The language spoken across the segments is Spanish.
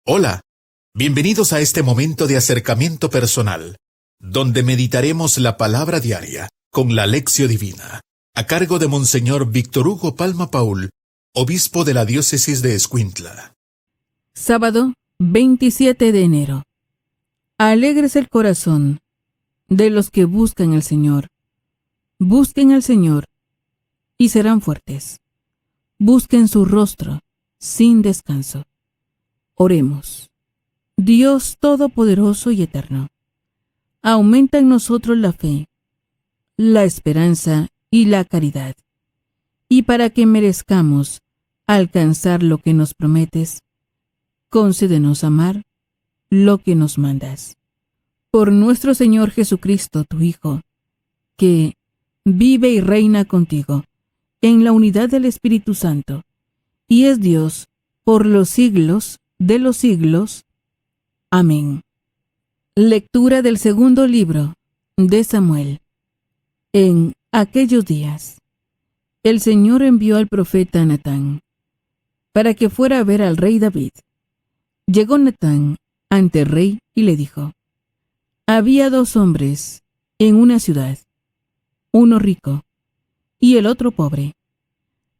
Hola, bienvenidos a este momento de acercamiento personal, donde meditaremos la palabra diaria con la Lección Divina, a cargo de Monseñor Víctor Hugo Palma Paul, obispo de la diócesis de Escuintla. Sábado 27 de enero. Alegre es el corazón de los que buscan al Señor. Busquen al Señor y serán fuertes. Busquen su rostro sin descanso. Oremos. Dios Todopoderoso y Eterno, aumenta en nosotros la fe, la esperanza y la caridad. Y para que merezcamos alcanzar lo que nos prometes, concédenos amar lo que nos mandas. Por nuestro Señor Jesucristo, tu Hijo, que vive y reina contigo en la unidad del Espíritu Santo, y es Dios por los siglos de los siglos. Amén. Lectura del segundo libro de Samuel. En aquellos días, el Señor envió al profeta Natán para que fuera a ver al rey David. Llegó Natán ante el rey y le dijo: había dos hombres en una ciudad, uno rico y el otro pobre.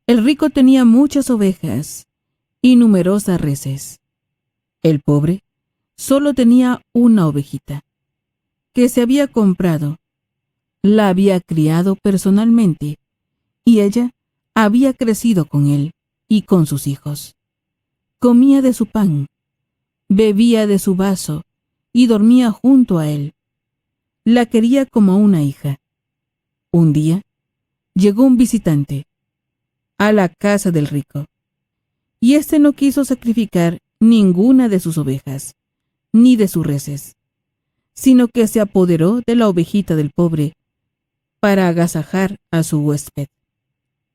El rico tenía muchas ovejas y numerosas reses. El pobre solo tenía una ovejita, que se había comprado. La había criado personalmente, y ella había crecido con él y con sus hijos. Comía de su pan, bebía de su vaso y dormía junto a él. La quería como una hija. Un día llegó un visitante a la casa del rico, y éste no quiso sacrificar ninguna de sus ovejas, ni de sus reses, sino que se apoderó de la ovejita del pobre para agasajar a su huésped.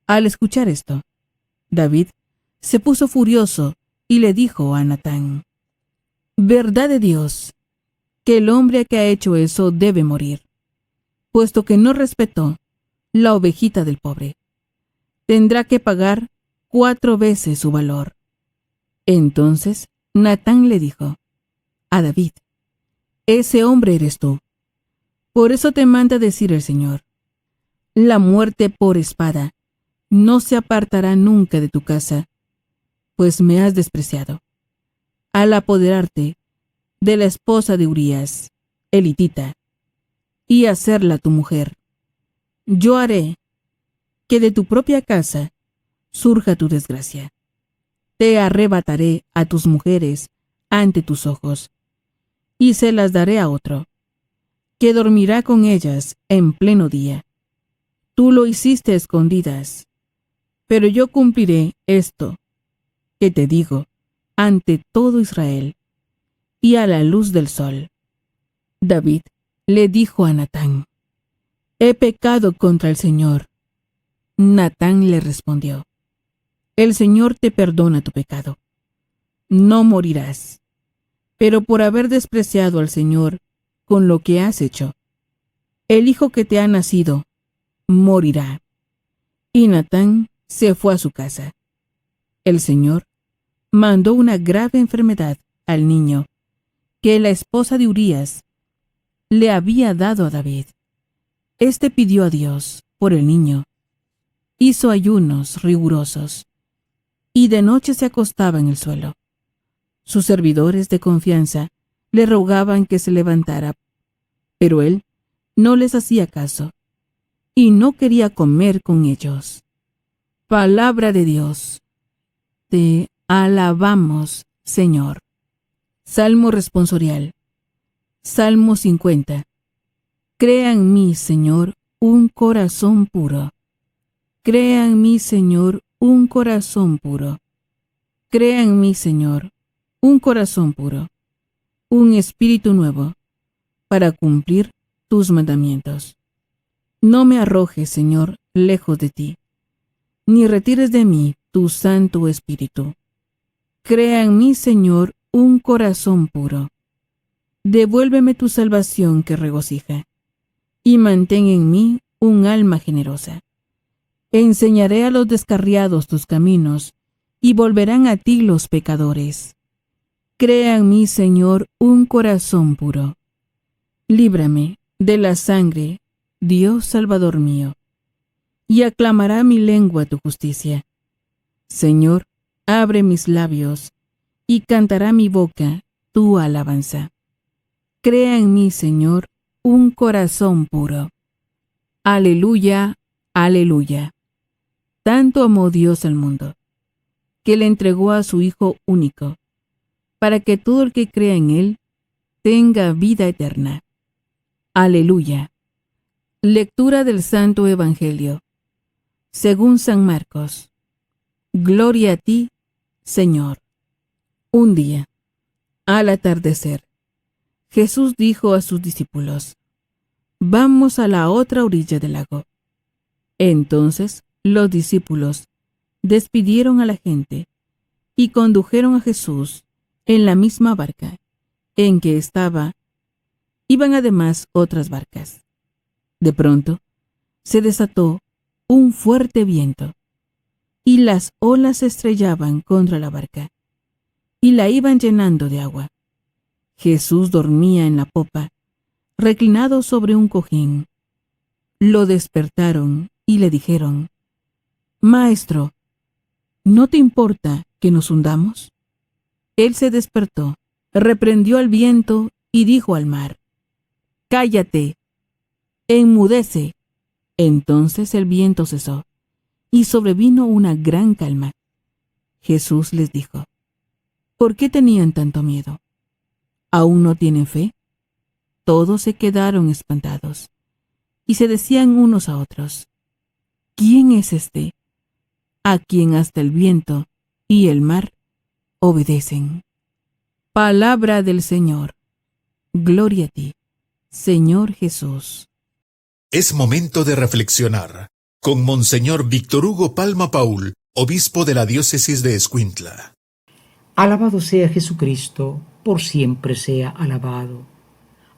Al escuchar esto, David se puso furioso y le dijo a Natán: verdad de Dios, que el hombre que ha hecho eso debe morir, puesto que no respetó la ovejita del pobre. Tendrá que pagar 4 veces su valor. Entonces Natán le dijo a David: ese hombre eres tú. Por eso te manda decir el Señor: la muerte por espada no se apartará nunca de tu casa, pues me has despreciado, al apoderarte de la esposa de Urías, elitita, y hacerla tu mujer. Yo haré que de tu propia casa surja tu desgracia. Te arrebataré a tus mujeres ante tus ojos, y se las daré a otro, que dormirá con ellas en pleno día. Tú lo hiciste a escondidas, pero yo cumpliré esto que te digo ante todo Israel y a la luz del sol. David le dijo a Natán: he pecado contra el Señor. Natán le respondió: el Señor te perdona tu pecado. No morirás, pero por haber despreciado al Señor con lo que has hecho, el hijo que te ha nacido morirá. Y Natán se fue a su casa. El Señor mandó una grave enfermedad al niño que la esposa de Urías le había dado a David. Este pidió a Dios por el niño, hizo ayunos rigurosos, y de noche se acostaba en el suelo. Sus servidores de confianza le rogaban que se levantara, pero él no les hacía caso, y no quería comer con ellos. Palabra de Dios. Te alabamos, Señor. Salmo responsorial. Salmo 50. Crea en mí, Señor, un corazón puro. Crea en mí, Señor, un corazón puro. Crea en mí, Señor, un corazón puro, un espíritu nuevo, para cumplir tus mandamientos. No me arrojes, Señor, lejos de ti, ni retires de mí tu Santo Espíritu. Crea en mí, Señor, un corazón puro. Devuélveme tu salvación que regocija, y mantén en mí un alma generosa. Enseñaré a los descarriados tus caminos, y volverán a ti los pecadores. Crea en mí, Señor, un corazón puro. Líbrame de la sangre, Dios Salvador mío, y aclamará mi lengua tu justicia. Señor, abre mis labios, y cantará mi boca tu alabanza. Crea en mí, Señor, un corazón puro. Aleluya, aleluya. Tanto amó Dios al mundo, que le entregó a su Hijo único, para que todo el que crea en Él tenga vida eterna. Aleluya. Lectura del Santo Evangelio, según San Marcos. Gloria a ti, Señor. Un día, al atardecer, Jesús dijo a sus discípulos: Vamos a la otra orilla del lago. Entonces los discípulos despidieron a la gente y condujeron a Jesús en la misma barca en que estaba. Iban además otras barcas. De pronto se desató un fuerte viento, y las olas se estrellaban contra la barca, y la iban llenando de agua. Jesús dormía en la popa, reclinado sobre un cojín. Lo despertaron y le dijeron: Maestro, ¿no te importa que nos hundamos? Él se despertó, reprendió al viento y dijo al mar: Cállate, enmudece. Entonces el viento cesó, y sobrevino una gran calma. Jesús les dijo: ¿Por qué tenían tanto miedo? ¿Aún no tienen fe? Todos se quedaron espantados, y se decían unos a otros: ¿Quién es este, a quien hasta el viento y el mar obedecen? Palabra del Señor. Gloria a ti, Señor Jesús. Es momento de reflexionar con Monseñor Víctor Hugo Palma Paul, obispo de la diócesis de Escuintla. Alabado sea Jesucristo, por siempre sea alabado.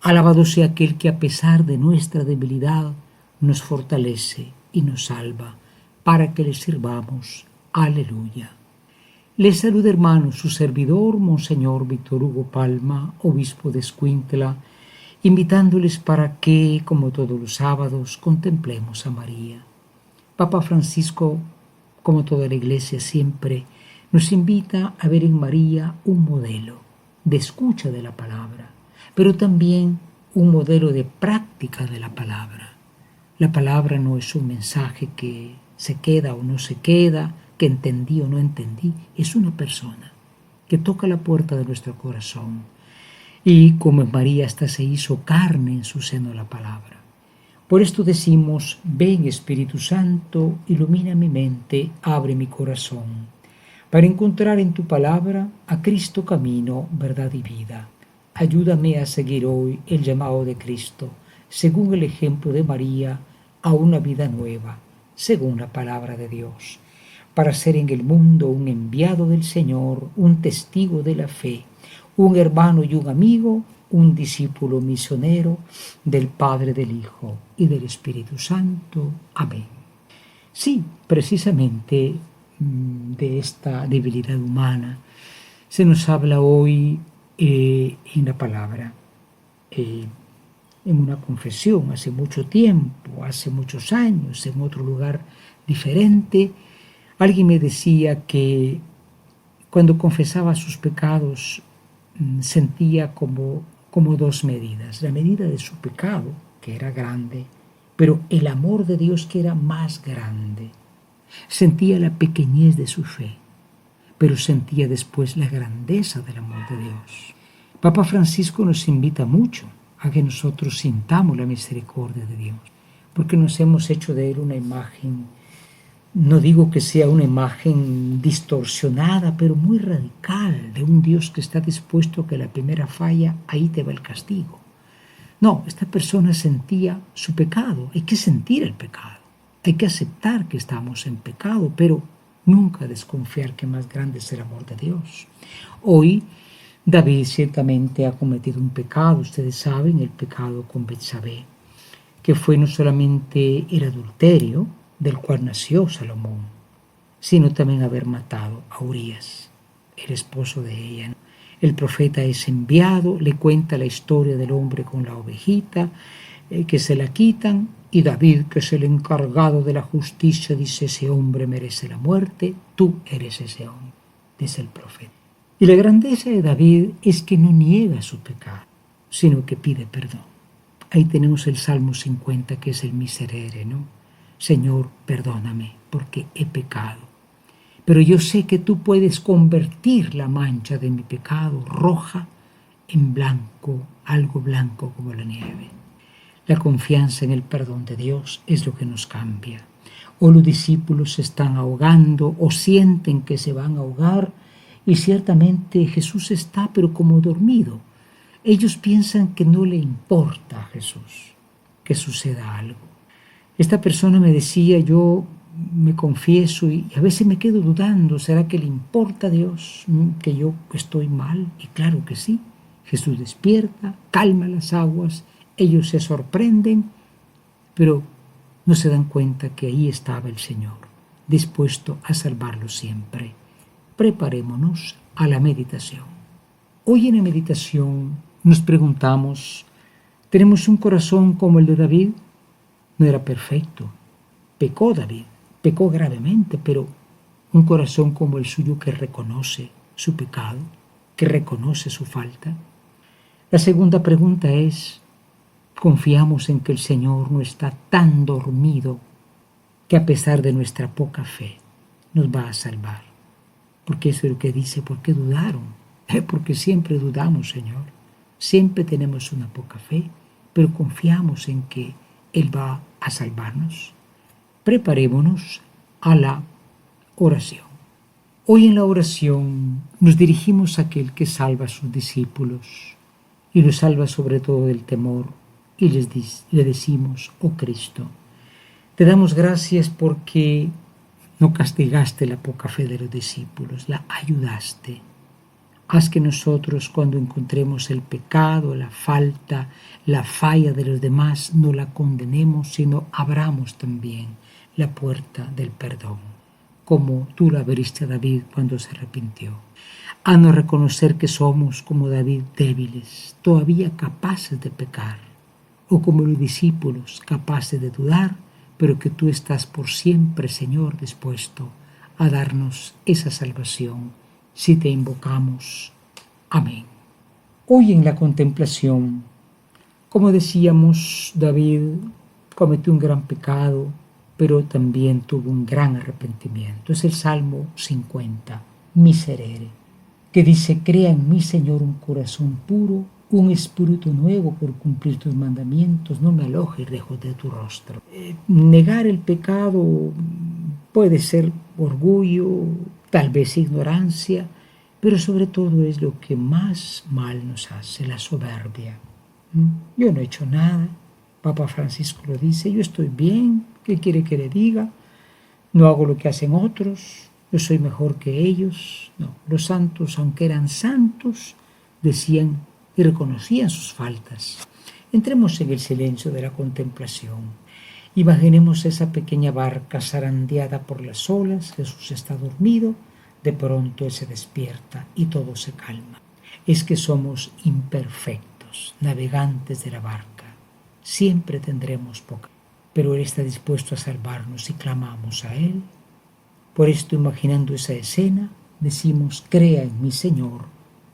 Alabado sea aquel que a pesar de nuestra debilidad nos fortalece y nos salva, para que le sirvamos. Aleluya. Les saluda, hermano, su servidor, Monseñor Víctor Hugo Palma, obispo de Escuintla, invitándoles para que, como todos los sábados, contemplemos a María. Papa Francisco, como toda la Iglesia siempre, nos invita a ver en María un modelo de escucha de la palabra, pero también un modelo de práctica de la palabra. La palabra no es un mensaje que se queda o no se queda, que entendí o no entendí, es una persona que toca la puerta de nuestro corazón. Y como en María hasta se hizo carne en su seno la palabra. Por esto decimos: ven Espíritu Santo, ilumina mi mente, abre mi corazón, para encontrar en tu palabra a Cristo camino, verdad y vida. Ayúdame a seguir hoy el llamado de Cristo, según el ejemplo de María, a una vida nueva, según la palabra de Dios, para ser en el mundo un enviado del Señor, un testigo de la fe, un hermano y un amigo, un discípulo misionero del Padre, del Hijo y del Espíritu Santo. Amén. Sí, precisamente de esta debilidad humana se nos habla hoy en la palabra, en una confesión hace mucho tiempo, hace muchos años, en otro lugar diferente. Alguien me decía que cuando confesaba sus pecados sentía como dos medidas: la medida de su pecado, que era grande, pero el amor de Dios, que era más grande. Sentía la pequeñez de su fe, pero sentía después la grandeza del amor de Dios. Papa Francisco nos invita mucho a que nosotros sintamos la misericordia de Dios, porque nos hemos hecho de Él una imagen. No digo que sea una imagen distorsionada, pero muy radical, de un Dios que está dispuesto a que la primera falla, ahí te va el castigo. No, esta persona sentía su pecado. Hay que sentir el pecado. Hay que aceptar que estamos en pecado, pero nunca desconfiar que más grande es el amor de Dios. Hoy, David ciertamente ha cometido un pecado. Ustedes saben, el pecado con Betsabé, que fue no solamente el adulterio, del cual nació Salomón, sino también haber matado a Urías, el esposo de ella. El profeta es enviado, le cuenta la historia del hombre con la ovejita, que se la quitan, y David, que es el encargado de la justicia, dice: ese hombre merece la muerte, tú eres ese hombre, dice el profeta. Y la grandeza de David es que no niega su pecado, sino que pide perdón. Ahí tenemos el Salmo 50, que es el miserere, ¿no? Señor, perdóname, porque he pecado. Pero yo sé que tú puedes convertir la mancha de mi pecado roja en blanco, algo blanco como la nieve. La confianza en el perdón de Dios es lo que nos cambia. O los discípulos se están ahogando o sienten que se van a ahogar, y ciertamente Jesús está pero como dormido. Ellos piensan que no le importa a Jesús que suceda algo. Esta persona me decía: yo me confieso y a veces me quedo dudando, ¿será que le importa a Dios que yo estoy mal? Y claro que sí. Jesús despierta, calma las aguas, ellos se sorprenden, pero no se dan cuenta que ahí estaba el Señor, dispuesto a salvarlos siempre. Preparémonos a la meditación. Hoy en la meditación nos preguntamos: ¿tenemos un corazón como el de David? No era perfecto. Pecó David, pecó gravemente, pero un corazón como el suyo que reconoce su pecado, que reconoce su falta. La segunda pregunta es: ¿confiamos en que el Señor no está tan dormido que a pesar de nuestra poca fe nos va a salvar? Porque eso es lo que dice: ¿por qué dudaron? Porque siempre dudamos, Señor. Siempre tenemos una poca fe, pero confiamos en que Él va a salvarnos. Preparémonos a la oración. Hoy en la oración nos dirigimos a aquel que salva a sus discípulos y los salva sobre todo del temor, y le decimos: oh Cristo, te damos gracias porque no castigaste la poca fe de los discípulos, la ayudaste. Haz que nosotros, cuando encontremos el pecado, la falta, la falla de los demás, no la condenemos, sino abramos también la puerta del perdón, como tú la abriste a David cuando se arrepintió. Haznos reconocer que somos, como David, débiles, todavía capaces de pecar, o como los discípulos, capaces de dudar, pero que tú estás por siempre, Señor, dispuesto a darnos esa salvación si te invocamos. Amén. Hoy en la contemplación, como decíamos, David cometió un gran pecado, pero también tuvo un gran arrepentimiento. Es el Salmo 50, miserere, que dice: crea en mí, Señor, un corazón puro, un espíritu nuevo por cumplir tus mandamientos, no me alojes lejos de tu rostro. Negar el pecado puede ser orgullo, tal vez ignorancia, pero sobre todo es lo que más mal nos hace, la soberbia. Yo no he hecho nada, Papa Francisco lo dice: yo estoy bien, ¿qué quiere que le diga? No hago lo que hacen otros, yo soy mejor que ellos. No, los santos, aunque eran santos, decían y reconocían sus faltas. Entremos en el silencio de la contemplación. Imaginemos esa pequeña barca zarandeada por las olas. Jesús está dormido, de pronto Él se despierta y todo se calma. Es que somos imperfectos, navegantes de la barca. Siempre tendremos poca, pero Él está dispuesto a salvarnos si clamamos a Él. Por esto, imaginando esa escena, decimos: crea en mi Señor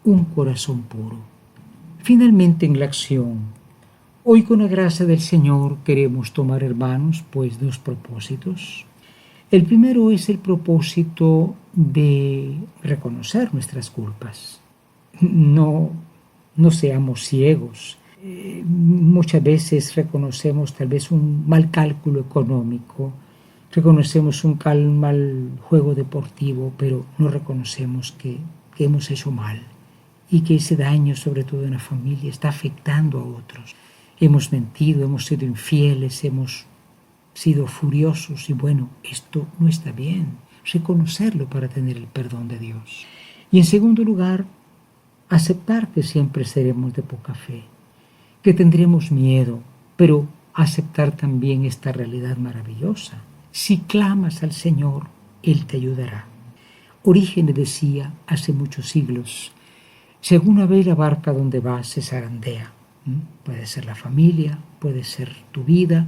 un corazón puro. Finalmente, en la acción, hoy con la gracia del Señor queremos tomar, hermanos, pues dos propósitos. El primero es el propósito de reconocer nuestras culpas. No seamos ciegos. Muchas veces reconocemos tal vez un mal cálculo económico, reconocemos un mal juego deportivo, pero no reconocemos que hemos hecho mal y que ese daño, sobre todo en la familia, está afectando a otros. Hemos mentido, hemos sido infieles, hemos sido furiosos y bueno, esto no está bien. Reconocerlo para tener el perdón de Dios. Y en segundo lugar, aceptar que siempre seremos de poca fe, que tendremos miedo, pero aceptar también esta realidad maravillosa. Si clamas al Señor, Él te ayudará. Orígenes decía hace muchos siglos: Si alguna vez la barca donde vas se zarandea, puede ser la familia, puede ser tu vida,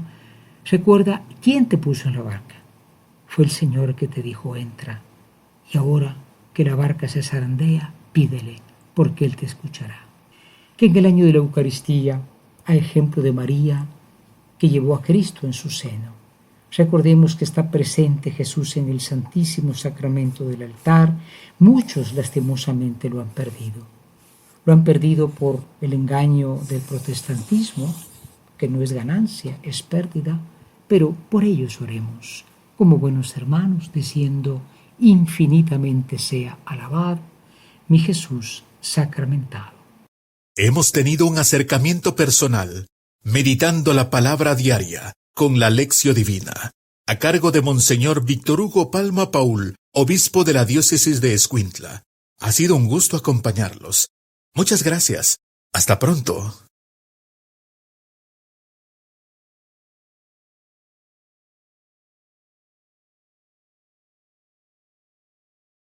recuerda quién te puso en la barca. Fue el Señor que te dijo entra. Y ahora que la barca se zarandea, pídele, porque Él te escuchará. Que en el año de la Eucaristía, a ejemplo de María, que llevó a Cristo en su seno, recordemos que está presente Jesús en el Santísimo Sacramento del altar. Muchos lastimosamente lo han perdido. Lo han perdido por el engaño del protestantismo, que no es ganancia, es pérdida, pero por ellos oremos, como buenos hermanos, diciendo: infinitamente sea alabado mi Jesús sacramentado. Hemos tenido un acercamiento personal, meditando la palabra diaria con la Lección Divina, a cargo de Monseñor Víctor Hugo Palma Paul, obispo de la diócesis de Escuintla. Ha sido un gusto acompañarlos. Muchas gracias. Hasta pronto.